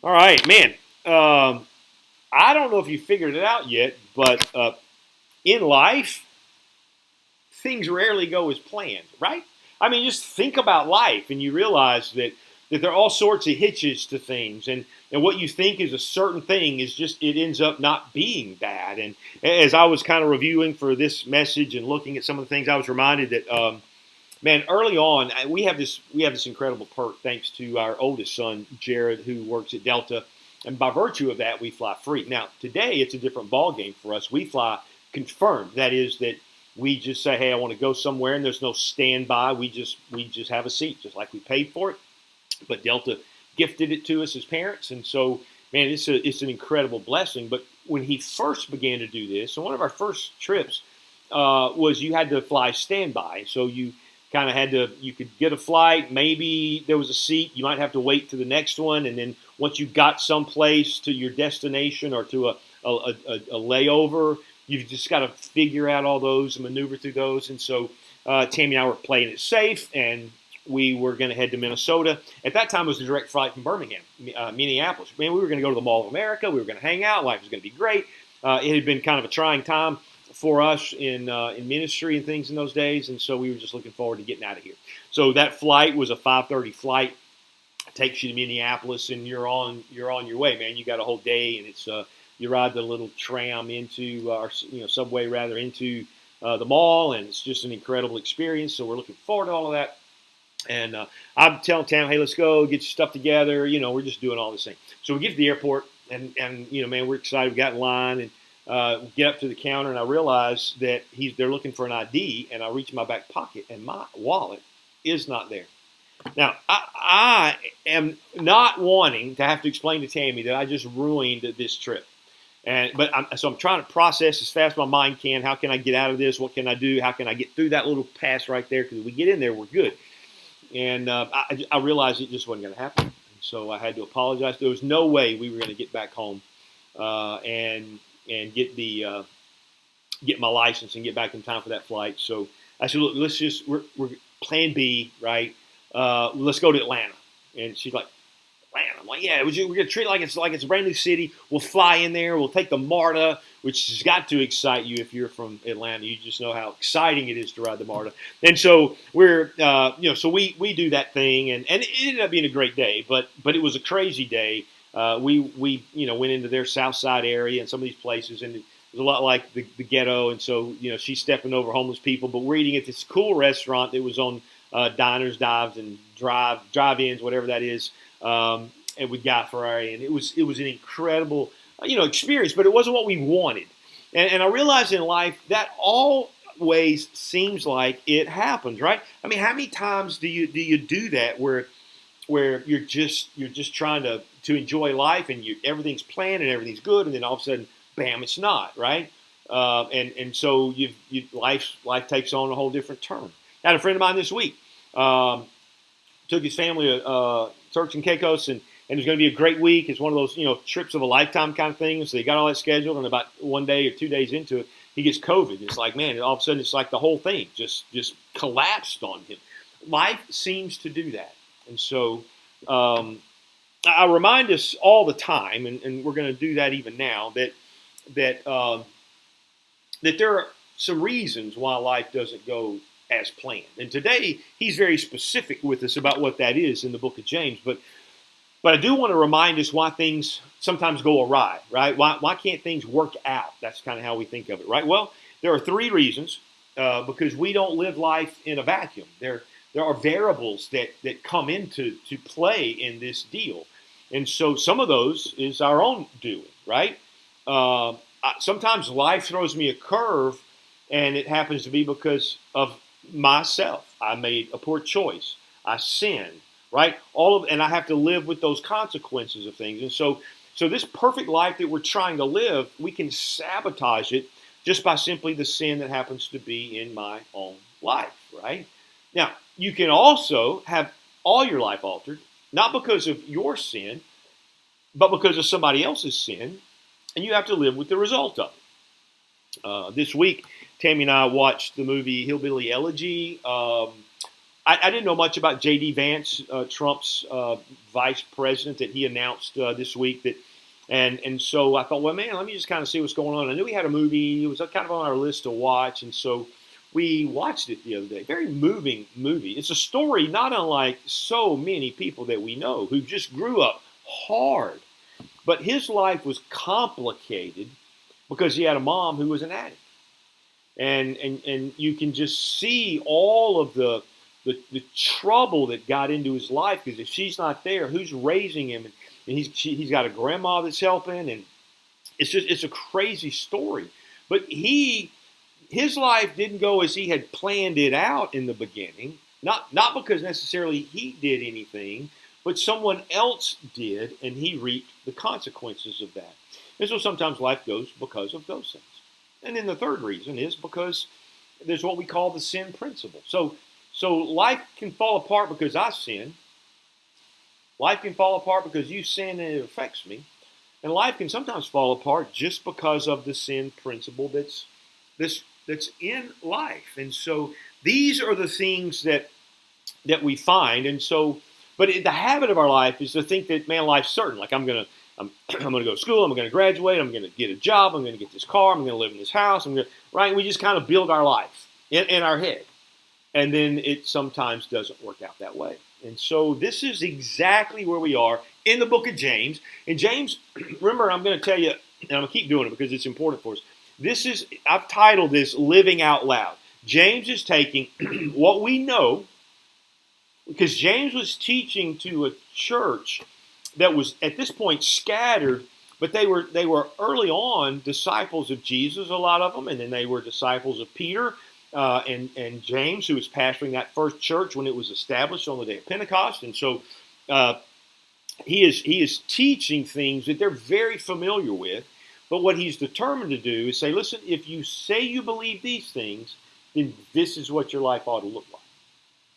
All right, man. I don't know if you figured it out yet, but in life, things rarely go as planned, right? I mean, just think about life, and you realize that there are all sorts of hitches to things, and what you think is a certain thing is just it ends up not being bad. And as I was kind of reviewing for this message and looking at some of the things, I was reminded that man, early on, we have this incredible perk thanks to our oldest son, Jared, who works at Delta, and by virtue of that, we fly free. Now, today it's a different ball game for us. We fly confirmed. That is that we just say, "Hey, I want to go somewhere," and there's no standby. We just have a seat, just like we paid for it. But Delta gifted it to us as parents, and so man, it's an incredible blessing. But when he first began to do this, so one of our first trips was you had to fly standby. So you kind of had to, you could get a flight, maybe there was a seat, you might have to wait to the next one, and then once you got someplace to your destination or to a layover, you've just got to figure out all those and maneuver through those. And so Tammy and I were playing it safe, and we were going to head to Minnesota. At that time, it was a direct flight from Birmingham, Minneapolis. Man, we were going to go to the Mall of America. We were going to hang out. Life was going to be great. It had been kind of a trying time for us in ministry and things in those days, and so we were just looking forward to getting out of here. So that flight was a 5:30 flight. It takes you to Minneapolis, and you're on your way, man. You got a whole day, and it's you ride the little tram into or subway rather into the mall, and it's just an incredible experience. So we're looking forward to all of that. And I'm telling Tam, hey, let's go get your stuff together. We're just doing all this thing. So we get to the airport, and man, we're excited. We got in line, and get up to the counter, and I realize that they're looking for an ID, and I reach in my back pocket, and my wallet is not there. Now, I am not wanting to have to explain to Tammy that I just ruined this trip. So I'm trying to process as fast as my mind can. How can I get out of this? What can I do? How can I get through that little pass right there? Because if we get in there, we're good. And I realized it just wasn't going to happen. So I had to apologize. There was no way we were going to get back home and get my license and get back in time for that flight. So I said, look, we're plan B, right? Let's go to Atlanta. And she's like, Atlanta. I'm like, yeah, we're going to treat it like it's a brand new city. We'll fly in there. We'll take the MARTA, which has got to excite you if you're from Atlanta. You just know how exciting it is to ride the MARTA. And so so we do that thing, and it ended up being a great day, but it was a crazy day. We went into their South Side area and some of these places, and it was a lot like the ghetto. And so she's stepping over homeless people, but we're eating at this cool restaurant that was on diners, dives, and drive-ins, whatever that is. And we got Ferrari, and it was an incredible experience, but it wasn't what we wanted. And I realized in life that always seems like it happens, right? I mean, how many times do you do that where you're just trying to enjoy life, and everything's planned and everything's good, and then all of a sudden, bam, it's not, right? And so life takes on a whole different turn. I had a friend of mine this week. Took his family to Turks and Caicos, and it was going to be a great week. It's one of those trips of a lifetime kind of thing. So they got all that scheduled, and about 1 day or 2 days into it, he gets COVID. It's like, man, all of a sudden it's like the whole thing just collapsed on him. Life seems to do that, and so I remind us all the time, and we're going to do that even now, that there are some reasons why life doesn't go as planned. And today, he's very specific with us about what that is in the book of James. But I do want to remind us why things sometimes go awry, right? Why can't things work out? That's kind of how we think of it, right? Well, there are 3 reasons because we don't live life in a vacuum. There are variables that come into play in this deal. And so some of those is our own doing, right? Sometimes life throws me a curve, and it happens to be because of myself. I made a poor choice. I sinned, right? And I have to live with those consequences of things. And so this perfect life that we're trying to live, we can sabotage it just by simply the sin that happens to be in my own life, right? Now, you can also have all your life altered, not because of your sin, but because of somebody else's sin, and you have to live with the result of it. This week, Tammy and I watched the movie Hillbilly Elegy. I didn't know much about J.D. Vance, Trump's vice president that he announced this week. And so I thought, well, man, let me just kind of see what's going on. I knew he had a movie. It was kind of on our list to watch. And so we watched it the other day. Very moving movie. It's a story not unlike so many people that we know who just grew up hard. But his life was complicated because he had a mom who was an addict. And you can just see all of the trouble that got into his life, because if she's not there, who's raising him? And he's got a grandma that's helping, and it's a crazy story. But his life didn't go as he had planned it out in the beginning. Not because necessarily he did anything, but someone else did, and he reaped the consequences of that. And so sometimes life goes because of those things. And then the third reason is because there's what we call the sin principle. So life can fall apart because I sin. Life can fall apart because you sin and it affects me. And life can sometimes fall apart just because of the sin principle that's in life. And so these are the things that we find. And so, but the habit of our life is to think that, man, life's certain. Like I'm gonna go to school. I'm gonna graduate. I'm gonna get a job. I'm gonna get this car. I'm gonna live in this house. Right? We just kind of build our life in our head, and then it sometimes doesn't work out that way. And so this is exactly where we are in the book of James. And James, remember, I'm going to tell you, and I'm going to keep doing it because it's important for us. I've titled this Living Out Loud. James is taking what we know, because James was teaching to a church that was at this point scattered, but they were early on disciples of Jesus, a lot of them, and then they were disciples of Peter. And James, who was pastoring that first church when it was established on the day of Pentecost. And so he is teaching things that they're very familiar with. But what he's determined to do is say, listen, if you say you believe these things, then this is what your life ought to look like.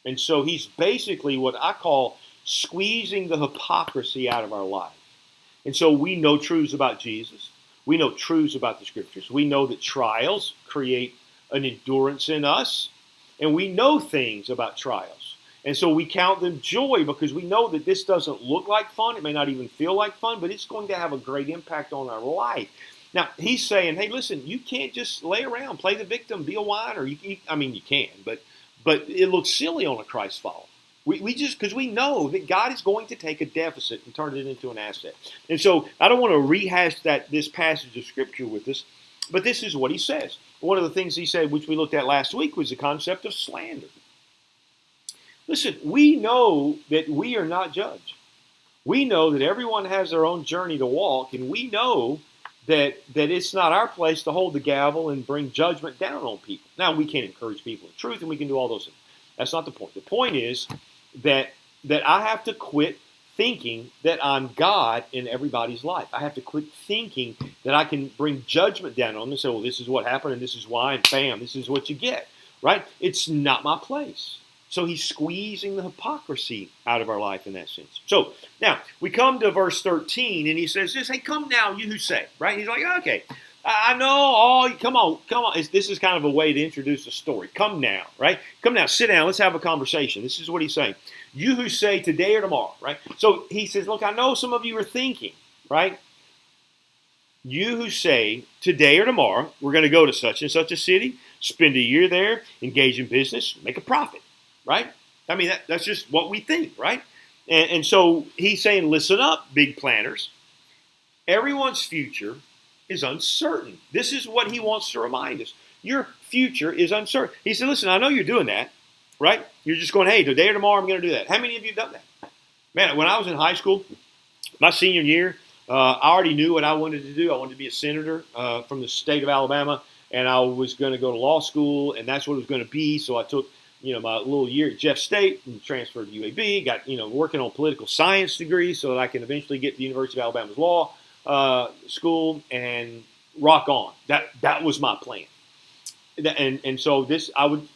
And so he's basically what I call squeezing the hypocrisy out of our life. And so we know truths about Jesus. We know truths about the Scriptures. We know that trials create an endurance in us, and we know things about trials. And so we count them joy because we know that this doesn't look like fun. It may not even feel like fun, but it's going to have a great impact on our life. Now, he's saying, hey, listen, you can't just lay around, play the victim, be a whiner. You can, but it looks silly on a Christ follower. Because we know that God is going to take a deficit and turn it into an asset. And so I don't want to rehash this passage of Scripture with us, but this is what he says. One of the things he said, which we looked at last week, was the concept of slander. Listen, we know that we are not judged. We know that everyone has their own journey to walk, and we know that it's not our place to hold the gavel and bring judgment down on people. Now, we can encourage people in truth, and we can do all those things. That's not the point. The point is that I have to quit thinking that I'm God in everybody's life. I have to quit thinking that I can bring judgment down on them and say, well, this is what happened, and this is why, and bam, this is what you get, right? It's not my place. So he's squeezing the hypocrisy out of our life in that sense. So now we come to verse 13, and he says this, hey, come now, you who say, right? He's like, okay, I know, come on. This is kind of a way to introduce a story. Come now, right? Come now, sit down, let's have a conversation. This is what he's saying. You who say today or tomorrow, right? So he says, look, I know some of you are thinking, right? You who say today or tomorrow, we're going to go to such and such a city, spend a year there, engage in business, make a profit, right? I mean, that's just what we think, right? And so he's saying, listen up, big planners. Everyone's future is uncertain. This is what he wants to remind us. Your future is uncertain. He said, listen, I know you're doing that, right? You're just going, hey, today or tomorrow I'm going to do that. How many of you have done that? Man, when I was in high school, my senior year, I already knew what I wanted to do. I wanted to be a senator from the state of Alabama, and I was going to go to law school, and that's what it was going to be. So I took, my little year at Jeff State and transferred to UAB, got, working on political science degree so that I can eventually get to the University of Alabama's law school and rock on. That was my plan. And so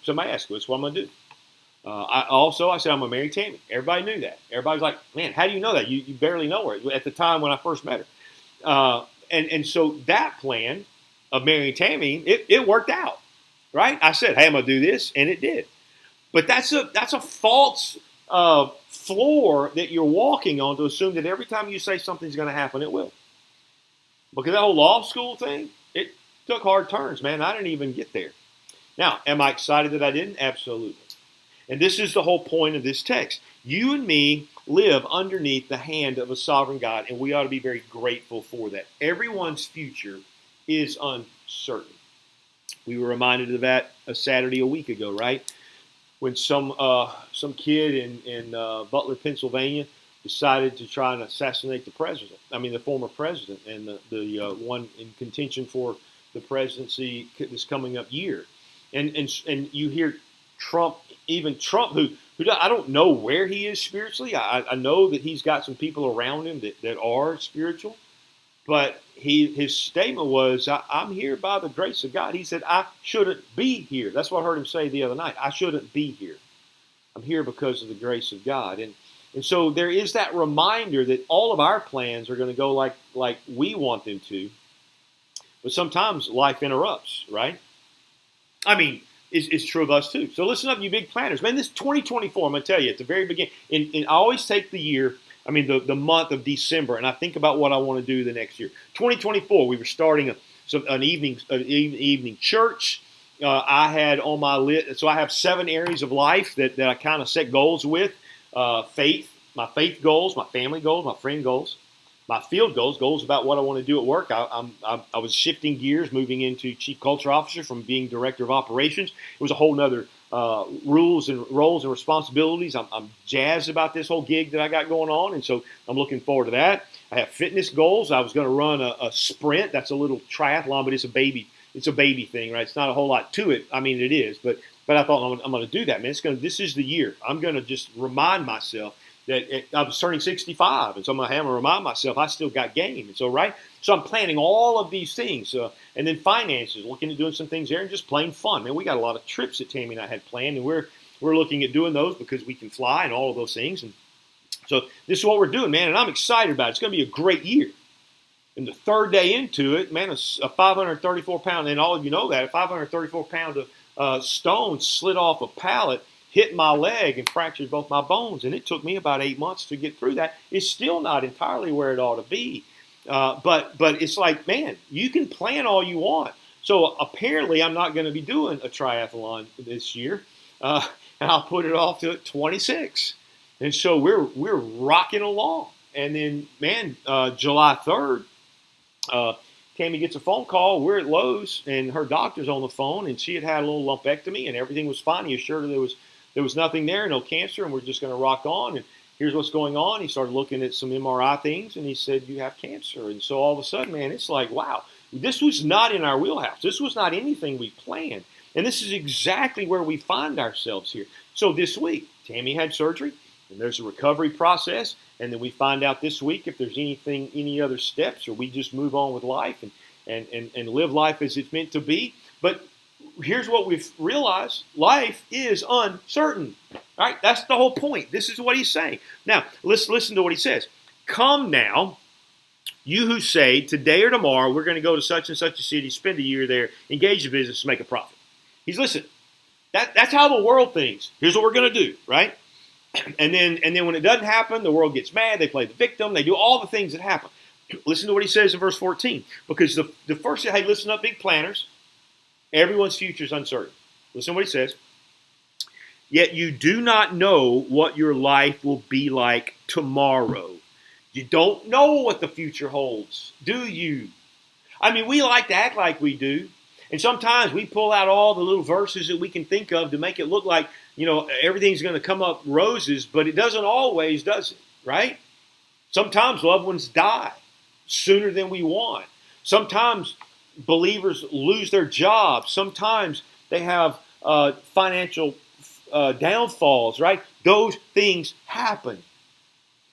somebody asked me, that's what I'm going to do. I said, I'm going to marry Tammy. Everybody knew that. Everybody's like, man, how do you know that? You barely know her at the time when I first met her. And so that plan of marrying Tammy, it worked out, right? I said, hey, I'm going to do this, and it did. But that's a false floor that you're walking on to assume that every time you say something's going to happen, it will. Because that whole law school thing, it took hard turns, man. I didn't even get there. Now, am I excited that I didn't? Absolutely. And this is the whole point of this text. You and me live underneath the hand of a sovereign God, and we ought to be very grateful for that. Everyone's future is uncertain. We were reminded of that a Saturday a week ago, right? When some kid in Butler, Pennsylvania, decided to try and assassinate the president. I mean, the former president, and the one in contention for the presidency this coming up year. And you hear Trump, even Trump, who I don't know where he is spiritually. I know that he's got some people around him that are spiritual, but his statement was, I'm here by the grace of God. He said, I shouldn't be here. That's what I heard him say the other night. I shouldn't be here. I'm here because of the grace of God. And so there is that reminder that all of our plans are going to go like we want them to, but sometimes life interrupts, right? I mean, it's true of us too. So listen up, you big planners. Man, this 2024, I'm going to tell you, at the very beginning, and I always take the year, I mean, the month of December, and I think about what I want to do the next year. 2024, we were starting an evening church. I had on my list, so I have 7 areas of life that I kind of set goals with. Faith, my faith goals, my family goals, my friend goals, my field goals about what I want to do at work. I was shifting gears, moving into chief culture officer from being director of operations. It was a whole nother rules and roles and responsibilities. I'm jazzed about this whole gig that I got going on, and so I'm looking forward to that. I have fitness goals. I was going to run a sprint. That's a little triathlon, but it's a baby thing, right? It's not a whole lot to it. I mean, it is, but I thought I'm going to do that, man. This is the year. I'm going to just remind myself that I was turning 65, and so I'm going to have to remind myself I still got game. And so, right? So I'm planning all of these things. And then finances, looking at doing some things there, and just plain fun. Man, we got a lot of trips that Tammy and I had planned, and we're looking at doing those because we can fly and all of those things. And so this is what we're doing, man, and I'm excited about it. It's going to be a great year. And the third day into it, man, a 534-pound, and all of you know that, a 534-pound stone slid off a pallet, hit my leg, and fractured both my bones. And it took me about 8 months to get through that. It's still not entirely where it ought to be. But it's like, man, you can plan all you want. So apparently I'm not going to be doing a triathlon this year. And I'll put it off to 26. And so we're rocking along. And then, man, July 3rd, Tammy gets a phone call. We're at Lowe's, and her doctor's on the phone, and she had a little lumpectomy, and everything was fine. He assured her there was nothing there, no cancer, and we're just going to rock on. And here's what's going on. He started looking at some MRI things, and he said, you have cancer. And so all of a sudden, man, it's like, wow, this was not in our wheelhouse. This was not anything we planned. And this is exactly where we find ourselves here. So this week, Tammy had surgery, and there's a recovery process. And then we find out this week if there's any other steps, or we just move on with life and live life as it's meant to be. But here's what we've realized. Life is uncertain. All right? That's the whole point. This is what he's saying. Now, let's listen to what he says. Come now, you who say, today or tomorrow, we're going to go to such and such a city, spend a year there, engage in business, make a profit. He's, listen, that's how the world thinks. Here's what we're going to do, right? And then when it doesn't happen, the world gets mad. They play the victim. They do all the things that happen. Listen to what he says in verse 14. Because the first, hey, listen up, big planners. Everyone's future is uncertain. Listen to what he says. Yet you do not know what your life will be like tomorrow. You don't know what the future holds, do you? I mean, we like to act like we do. And sometimes we pull out all the little verses that we can think of to make it look like, everything's going to come up roses, but it doesn't always, does it? Right? Sometimes loved ones die sooner than we want. Sometimes believers lose their jobs. Sometimes they have financial downfalls, right? Those things happen.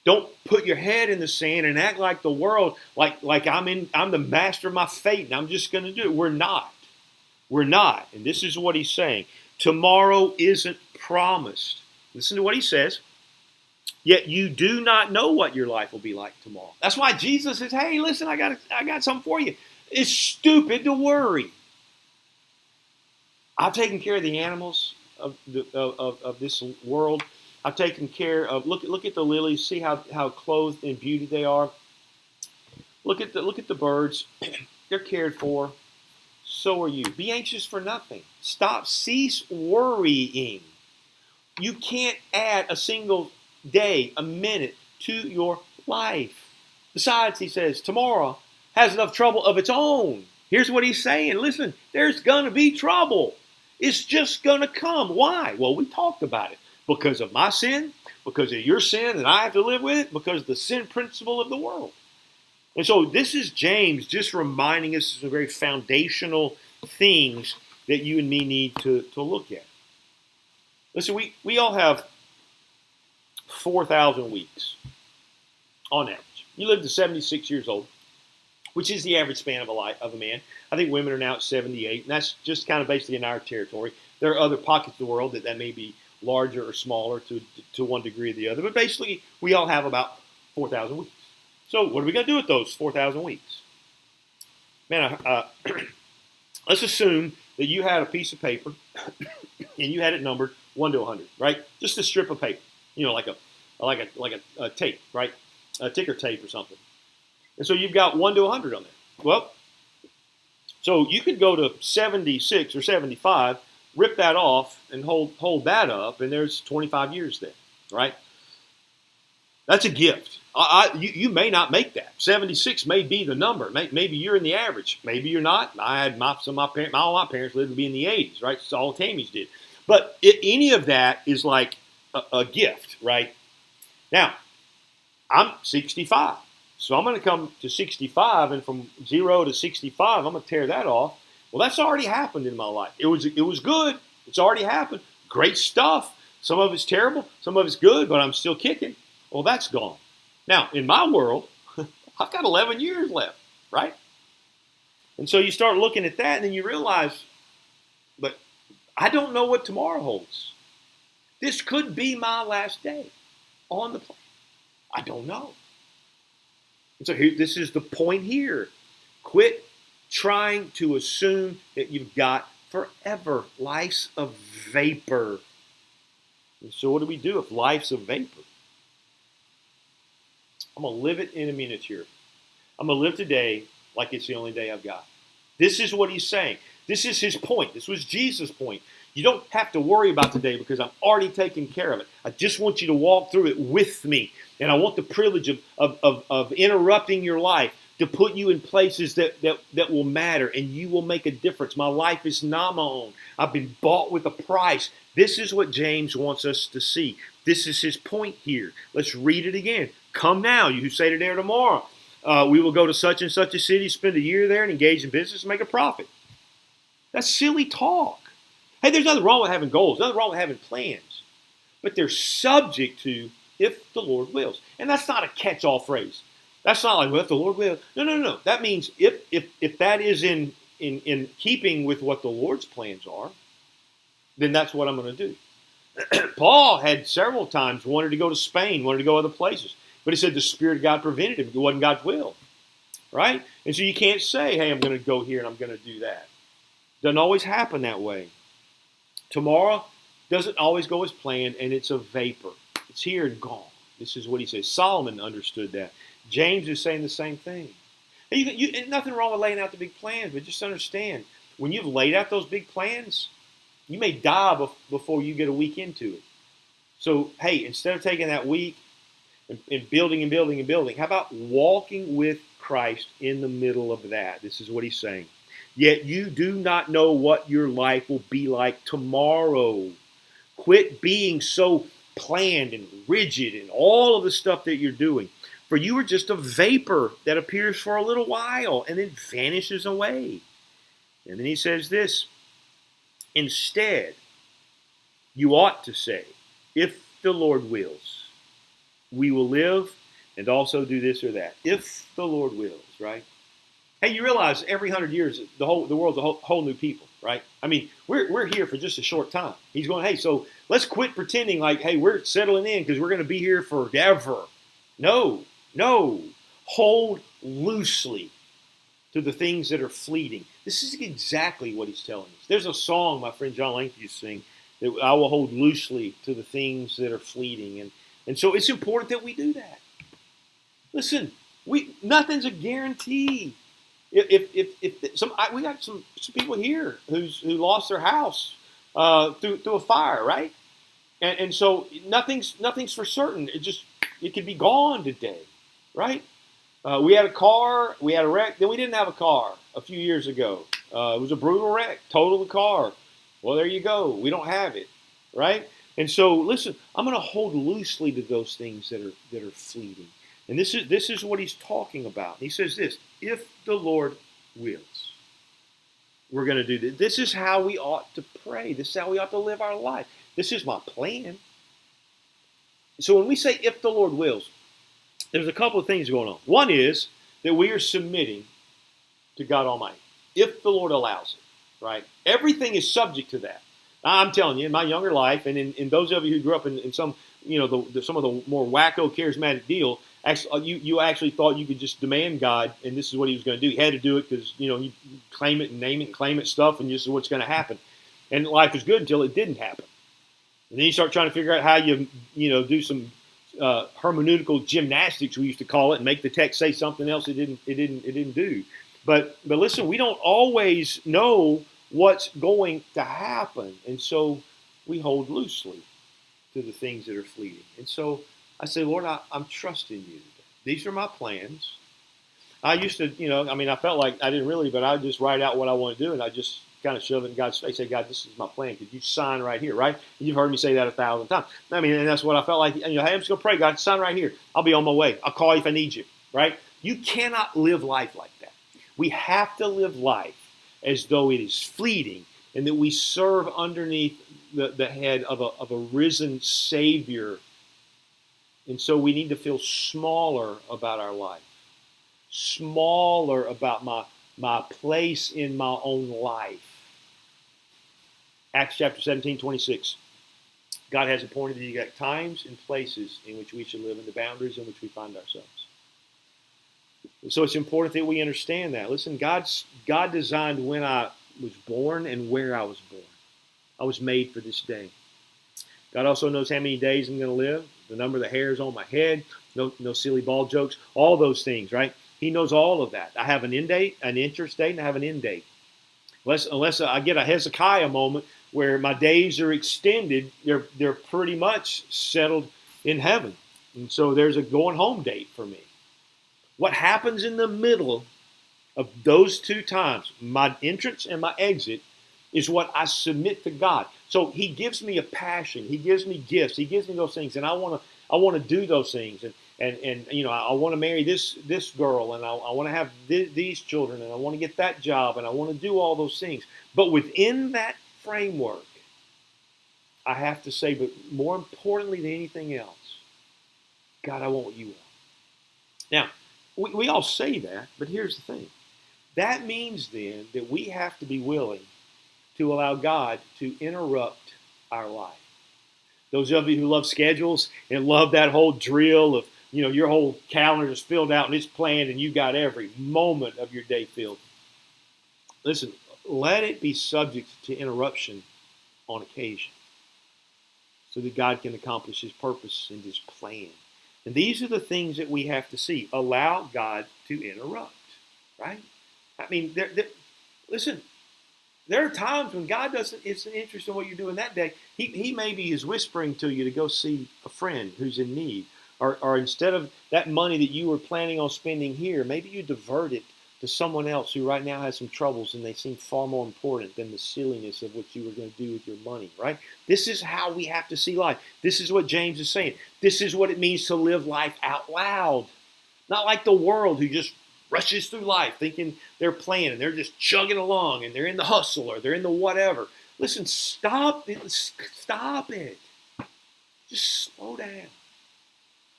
Don't put your head in the sand and act like the world, like I'm the master of my fate and I'm just going to do it. We're not. We're not. And this is what he's saying. Tomorrow isn't promised. Listen to what he says. Yet you do not know what your life will be like tomorrow. That's why Jesus says, hey, listen, I got something for you. It's stupid to worry. I've taken care of the animals of this world. I've taken care of. Look at the lilies. See how clothed in beauty they are. Look at the birds. They're cared for. So are you. Be anxious for nothing. Cease worrying. You can't add a single day, a minute to your life. Besides, he says, tomorrow has enough trouble of its own. Here's what he's saying. Listen, there's going to be trouble. It's just going to come. Why? Well, we talked about it. Because of my sin, because of your sin, and I have to live with it, because of the sin principle of the world. And so this is James just reminding us of some very foundational things that you and me need to look at. Listen, we all have 4,000 weeks on average. You live to 76 years old, which is the average span of a man. I think women are now at 78, and that's just kind of basically in our territory. There are other pockets of the world that may be larger or smaller to one degree or the other, but basically we all have about 4,000 weeks. So what are we going to do with those 4,000 weeks? Man, let's assume that you had a piece of paper and you had it numbered 1 to 100, right? Just a strip of paper, like a tape, right? A ticker tape or something. And so you've got 1 to 100 on there. Well, so you could go to 76 or 75, rip that off and hold that up, and there's 25 years there, right? That's a gift. You may not make that. 76 may be the number. Maybe you're in the average. Maybe you're not. I had all my parents lived to be in the 80s, right? So all Tammy's did. But any of that is like a gift, right? Now, I'm 65. So I'm going to come to 65, and from 0 to 65, I'm going to tear that off. Well, that's already happened in my life. It was good. It's already happened. Great stuff. Some of it's terrible. Some of it's good, but I'm still kicking. Well, that's gone. Now, in my world, I've got 11 years left, right? And so you start looking at that, and then you realize, but I don't know what tomorrow holds. This could be my last day on the planet. I don't know. And so this is the point here. Quit trying to assume that you've got forever. Life's a vapor. And so what do we do if life's a vapor? I'm going to live it in a miniature. I'm going to live today like it's the only day I've got. This is what he's saying. This is his point. This was Jesus' point. You don't have to worry about today because I'm already taking care of it. I just want you to walk through it with me. And I want the privilege of interrupting your life to put you in places that will matter, and you will make a difference. My life is not my own. I've been bought with a price. This is what James wants us to see. This is his point here. Let's read it again. Come now, you who say today or tomorrow, we will go to such and such a city, spend a year there, and engage in business and make a profit. That's silly talk. Hey, there's nothing wrong with having goals. Nothing wrong with having plans. But they're subject to if the Lord wills. And that's not a catch-all phrase. That's not like, well, if the Lord wills. No. That means if that is in keeping with what the Lord's plans are, then that's what I'm going to do. Paul had several times wanted to go to Spain, wanted to go other places. But he said the Spirit of God prevented him. It wasn't God's will. Right? And so you can't say, hey, I'm going to go here and I'm going to do that. Doesn't always happen that way. Tomorrow doesn't always go as planned, and it's a vapor. It's here and gone. This is what he says. Solomon understood that. James is saying the same thing. And nothing wrong with laying out the big plans, but just understand, when you've laid out those big plans, you may die before you get a week into it. So, hey, instead of taking that week and building, how about walking with Christ in the middle of that? This is what he's saying. Yet you do not know what your life will be like tomorrow. Quit being so planned and rigid in all of the stuff that you're doing. For you are just a vapor that appears for a little while and then vanishes away. And then he says this, instead, you ought to say, if the Lord wills, we will live and also do this or that. If the Lord wills, right? Hey, you realize every 100 years, the world's a whole new people, right? I mean, we're here for just a short time. He's going, hey, so let's quit pretending like, hey, we're settling in because we're going to be here forever. No. Hold loosely to the things that are fleeting. This is exactly what he's telling us. There's a song my friend John Langford used to sing that I will hold loosely to the things that are fleeting. And so it's important that we do that. Listen, nothing's a guarantee. We got some people here who lost their house through a fire, right? And so nothing's for certain. It could be gone today, right? We had a car, we had a wreck, then we didn't have a car a few years ago. It was a brutal wreck, totaled the car. Well, there you go. We don't have it, right? And so, listen, I'm going to hold loosely to those things that are fleeting. And this is what he's talking about. He says this: if the Lord wills, we're going to do this. This is how we ought to pray. This is how we ought to live our life. This is my plan. So when we say if the Lord wills, there's a couple of things going on. One is that we are submitting to God Almighty, if the Lord allows it, right? Everything is subject to that. I'm telling you, in my younger life, and in those of you who grew up in some, some of the more wacko charismatic deal, you actually thought you could just demand God, and this is what he was going to do. He had to do it because, you claim it and name it and claim it stuff, and this is what's going to happen. And life was good until it didn't happen. And then you start trying to figure out how you do some hermeneutical gymnastics, we used to call it, and make the text say something else it didn't do. But listen, we don't always know what's going to happen, and so we hold loosely to the things that are fleeting. And so I say, Lord, I'm trusting you. These are my plans. I used to, I felt like I didn't really, but I would just write out what I want to do, and I just kind of shove it in God's face. Say, God, this is my plan. Could you sign right here, right? And you've heard me say that 1,000 times. And that's what I felt like. Hey, I'm just going to pray, God, sign right here. I'll be on my way. I'll call you if I need you, right? You cannot live life like that. We have to live life as though it is fleeting, and that we serve underneath the head of a risen Savior. And so we need to feel smaller about our life, smaller about my place in my own life. Acts chapter 17:26. God has appointed the exact times and places in which we should live, and the boundaries in which we find ourselves. So it's important that we understand that. Listen, God designed when I was born and where I was born. I was made for this day. God also knows how many days I'm going to live, the number of the hairs on my head, no silly ball jokes, all those things, right? He knows all of that. I have an end date, an interest date, and I have an end date. Unless I get a Hezekiah moment where my days are extended, they're pretty much settled in heaven. And so there's a going home date for me. What happens in the middle of those two times, my entrance and my exit, is what I submit to God. So he gives me a passion. He gives me gifts. He gives me those things, and I want to do those things. And I want to marry this girl, and I want to have these children, and I want to get that job, and I want to do all those things. But within that framework, I have to say, but more importantly than anything else, God, I want what you want. Now, we all say that, but here's the thing. That means then that we have to be willing to allow God to interrupt our life. Those of you who love schedules and love that whole drill of, your whole calendar is filled out and it's planned and you got every moment of your day filled. Listen, let it be subject to interruption on occasion so that God can accomplish his purpose and his plan. And these are the things that we have to see. Allow God to interrupt, right? Listen, there are times when God isn't interested in what you're doing that day. He maybe is whispering to you to go see a friend who's in need. Or instead of that money that you were planning on spending here, maybe you divert it to someone else who right now has some troubles and they seem far more important than the silliness of what you were going to do with your money, right? This is how we have to see life. This is what James is saying. This is what it means to live life out loud. Not like the world who just rushes through life thinking they're playing and they're just chugging along and they're in the hustle or they're in the whatever. Listen, stop it. Stop it. Just slow down,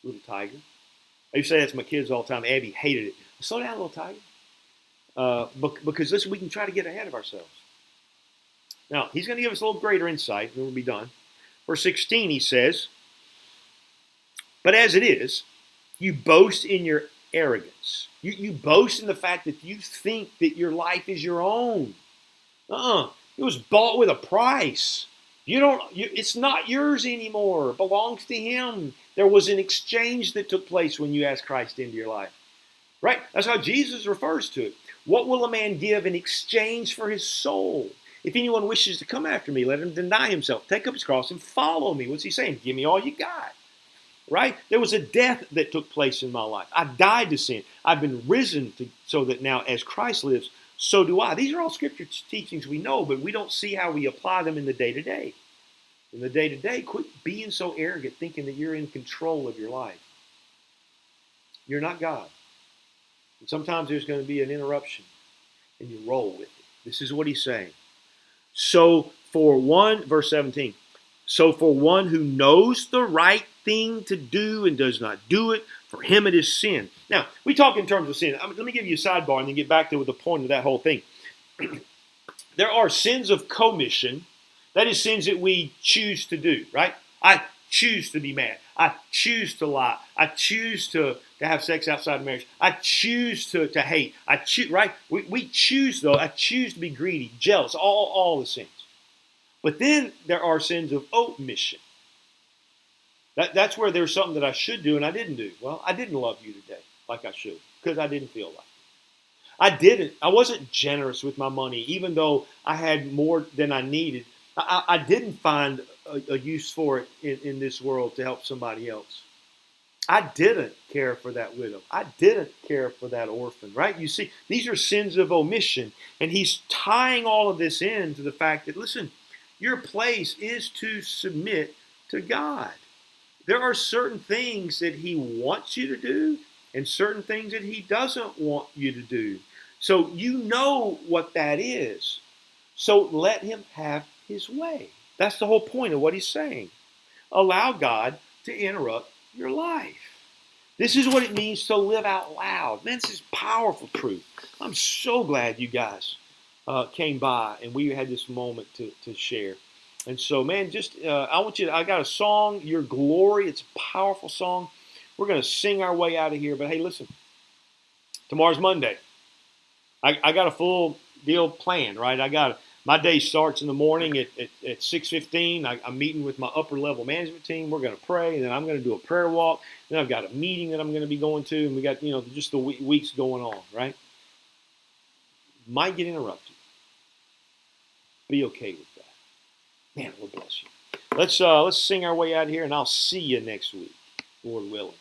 little tiger. I used to say that to my kids all the time. Abby hated it. Slow down, little tiger. Because listen, we can try to get ahead of ourselves. Now, he's going to give us a little greater insight, and we'll be done. Verse 16, he says, but as it is, you boast in your arrogance. You boast in the fact that you think that your life is your own. It was bought with a price. It's not yours anymore. It belongs to Him. There was an exchange that took place when you asked Christ into your life. Right? That's how Jesus refers to it. What will a man give in exchange for his soul? If anyone wishes to come after me, let him deny himself, take up his cross, and follow me. What's he saying? Give me all you got. Right? There was a death that took place in my life. I died to sin. I've been risen so that now, as Christ lives, so do I. These are all scripture teachings we know, but we don't see how we apply them in the day to day. In the day to day, quit being so arrogant, thinking that you're in control of your life. You're not God. And sometimes there's going to be an interruption, and you roll with it. This is what he's saying. So for one, verse 17, so for one who knows the right thing to do and does not do it, for him it is sin. Now, we talk in terms of sin. Let me give you a sidebar and then get back to the point of that whole thing. There are sins of commission. That is sins that we choose to do, right? I choose to be mad. I choose to lie. I choose to have sex outside of marriage. I choose to hate. I choose, right? We choose, though. I choose to be greedy, jealous, all the sins. But then there are sins of omission. That's where there's something that I should do and I didn't do. Well, I didn't love you today like I should because I didn't feel like it. I wasn't generous with my money, even though I had more than I needed. I didn't find a use for it in this world to help somebody else. I didn't care for that widow. I didn't care for that orphan, right? You see, these are sins of omission. And he's tying all of this into the fact that, listen, your place is to submit to God. There are certain things that he wants you to do and certain things that he doesn't want you to do. So you know what that is. So let him have his way. That's the whole point of what he's saying. Allow God to interrupt your life. This is what it means to live out loud. Man, this is powerful truth. I'm so glad you guys came by and we had this moment to share. And so, man, I got a song, Your Glory. It's a powerful song. We're going to sing our way out of here. But hey, listen, tomorrow's Monday. I got a full deal planned, right? My day starts in the morning at 6:15. I'm meeting with my upper level management team. We're going to pray, and then I'm going to do a prayer walk. Then I've got a meeting that I'm going to be going to, and we got just the weeks going on, right? Might get interrupted. Be okay with that. Man, Lord bless you. Let's sing our way out here, and I'll see you next week, Lord willing.